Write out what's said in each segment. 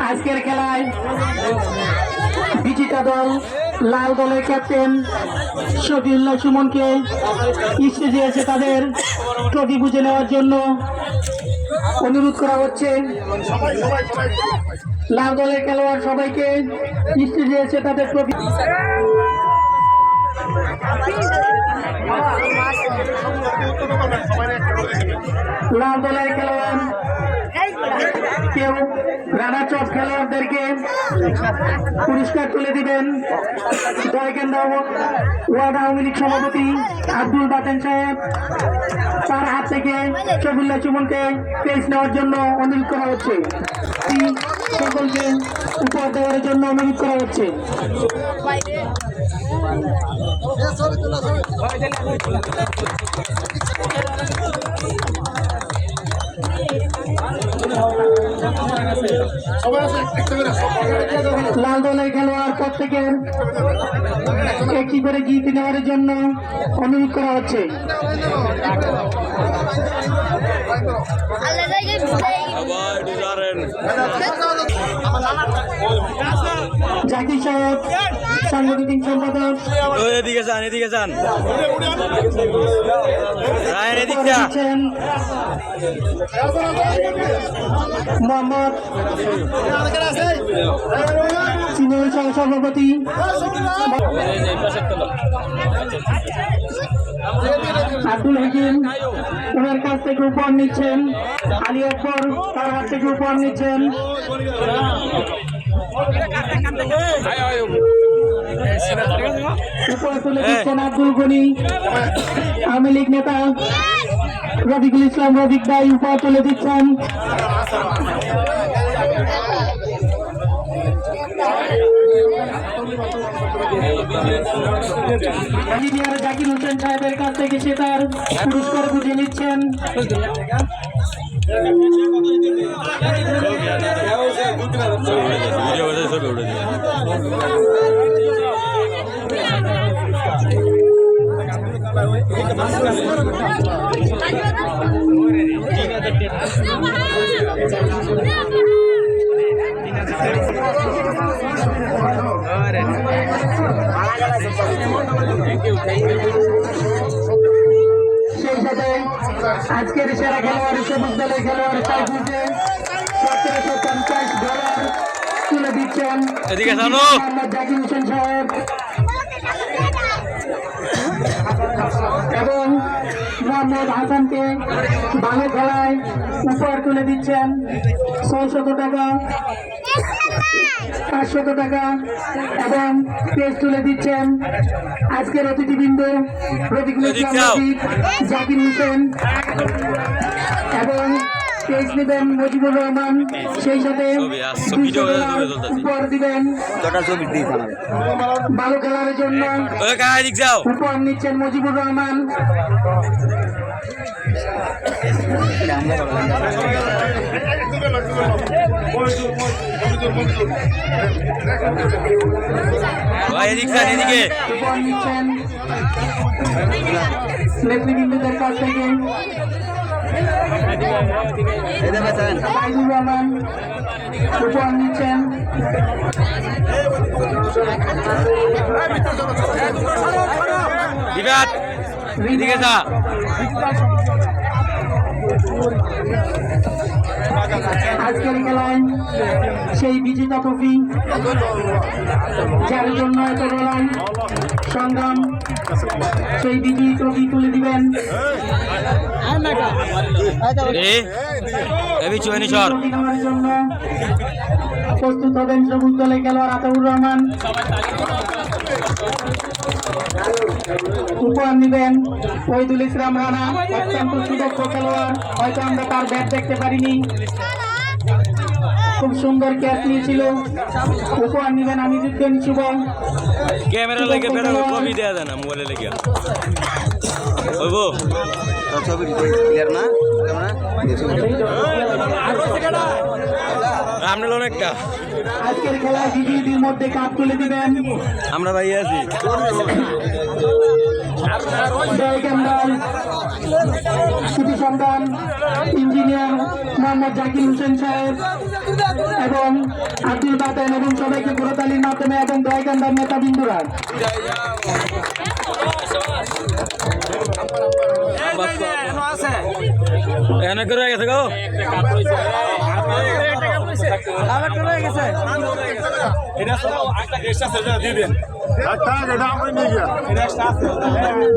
আজকের খেলায় বিজেতা দল লাল দলের ক্যাপ্টেন শফিউল্লাহ সুমনকে স্টেজে এসে তাদের ট্রফি বুঝে নেওয়ার জন্য অনুরোধ করা হচ্ছে। লাল দলের খেলোয়াড় সবাইকে স্টেজে এসে তাদের ট্রফি লাল দলের খেলোয়াড় কেউ রানার্স আপ খেলোয়াড়দেরকে পুরস্কার তুলে দিবেন। দয়কেন্দ্র ওয়ার্ড আওয়ামী লীগ সভাপতি আব্দুল বাতেন সাহেব তার হাত থেকে শফিউল্লাহ সুমনকে প্রাইজ নেওয়ার জন্য অনুরোধ করা হচ্ছে। সকলকে উপহার দেওয়ার জন্য অনুরোধ করা হচ্ছে। লাল দলের খেলোয়াড় প্রত্যেকের একটি করে জিতে নেওয়ার জন্য অনুরোধ করা হচ্ছে। জাকির সাহেব সাংগঠনিক সম্পাদক মোহাম্মদ সিনিয়র সহসভাপতি আব্দুল হাকিম ওনার কাছ থেকে উপহার নিচ্ছেন। আলী আকবর তার হাত থেকে উপহার নিচ্ছেন। উপহার তুলে দিচ্ছেন আব্দুল গনি আওয়ামী লীগ নেতা রফিকুল ইসলাম রফিক ভাই উপহার তুলে দিচ্ছেন। ইঞ্জিনিয়ার জাকির হোসেন সাহেবের কাছ থেকে সে তার পুরস্কার বুঝে নিচ্ছেন। সেই সাথে আজকের সেরা খেলোয়াড় সবুজ দলের খেলোয়াড় সাইফুলকে $1750 তুলে দিচ্ছেন মোহাম্মদ জাকির হোসেন সাহেব এবং মোহাম্মদ হাসানকে ভালো খেলায় উপহার তুলে দিচ্ছেন $600 $500 এবং পেজ তুলে দিচ্ছেন আজকের অতিথিবৃন্দ রফিকুল ইসলাম রফিক জাকির হোসেন এবং পেজ নেবেন মুজিবুর রহমান। সেই সাথে উপহার দিবেন ভালো খেলার জন্য উপহার নিচ্ছেন মুজিবুর রহমান। নেতৃবৃন্দদের কাছ থেকে সাইদুর রহমান উপহার নিচ্ছেন। আজকের খেলায় সেই বিজেতা ট্রফি যার জন্য এত লড়াই সংগ্রাম সেই বিজয়ী ট্রফি তুলে দিবেন জন্য প্রস্তুত হবেন সবুজ দলের খেলোয়াড় আতাউর রহমান। উপহার নিবেন ওহিদুল ইসলাম রানা, অত্যন্ত সুদক্ষ খেলোয়াড়, হয়তো আমরা তার ব্যাট দেখতে পারিনি, খুব সুন্দর ক্যাচ নিয়েছিল। উপহার নিবেন আমিজুদ্দিন শুভ, ক্যামেরা লেগে বেরো ছবি দেয়া যায় না মোবাইলে লেগে ওইবো ছবি ক্লিয়ার না আমরা অনেকটা আজকের খেলায় বিজয়ীদের মধ্যে কাপ তুলে দিবেন আমরা ভাই আছি সুতি সন্তান ইঞ্জিনিয়ার মোহাম্মদ জাকির হোসেন সাহেব এবং আব্দুল বাতেন এবং সবাইকে পুরোতালির মাধ্যমে এবং দয়কান্দার নেতাবৃন্দরা এনে করে গেছে গো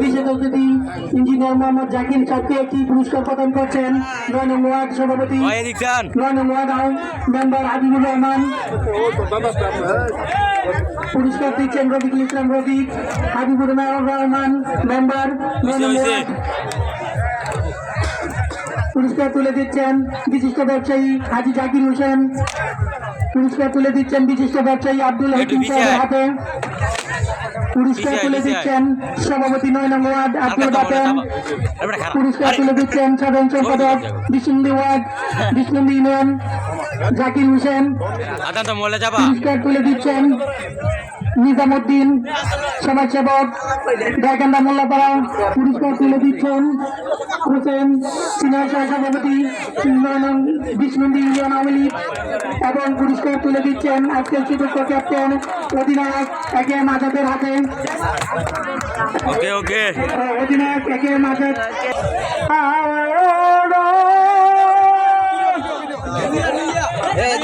বিশেষ অতিথি ইঞ্জিনিয়ার মোহাম্মদ জাকির সাহেবকে একটি পুরস্কার প্রদান করছেন ৯ নং ওয়ার্ড সভাপতি ৯ নং ওয়ার্ড মেম্বার হাবিবুর রহমান। পুরস্কার দিচ্ছেন রফিকুল ইসলাম রফিক, হাবিবুর রহমান মেম্বার ৯ নং ওয়ার্ড। পুরস্কার তুলে দিচ্ছেন বিশিষ্ট ব্যবসায়ী হাজি জাকির হোসেন। পুরস্কার তুলে দিচ্ছেন বিশিষ্ট ব্যবসায়ী আব্দুল হাকিম সাহেবের হাতে। পুরস্কার তুলে দিচ্ছেন সভাপতি ৯ নং ওয়ার্ড আব্দুল বাতেন। পুরস্কার তুলে দিচ্ছেন সাধারণ সম্পাদক বিষ্ণুন্দী ওয়ার্ড বিষ্ণুন্দী ইউনিয়ন জাকির হোসেন। পুরস্কার তুলে দিচ্ছেন নিজামুদ্দিন সমাজসেবক গায়কান্দা মোল্লাপাড়া। পুরস্কার তুলে দিচ্ছেন হোসেন সিনিয়র সহসভাপতি বিষ্ণুন্দী ইউনিয়ন আওয়ামী লীগ এবং পুরস্কার তুলে দিচ্ছেন আজকের সুদক্ষ ক্যাপ্টেন অধিনায়ক একে এম আজাদের হাতে। অধিনায়ক একে এম আজাদ এই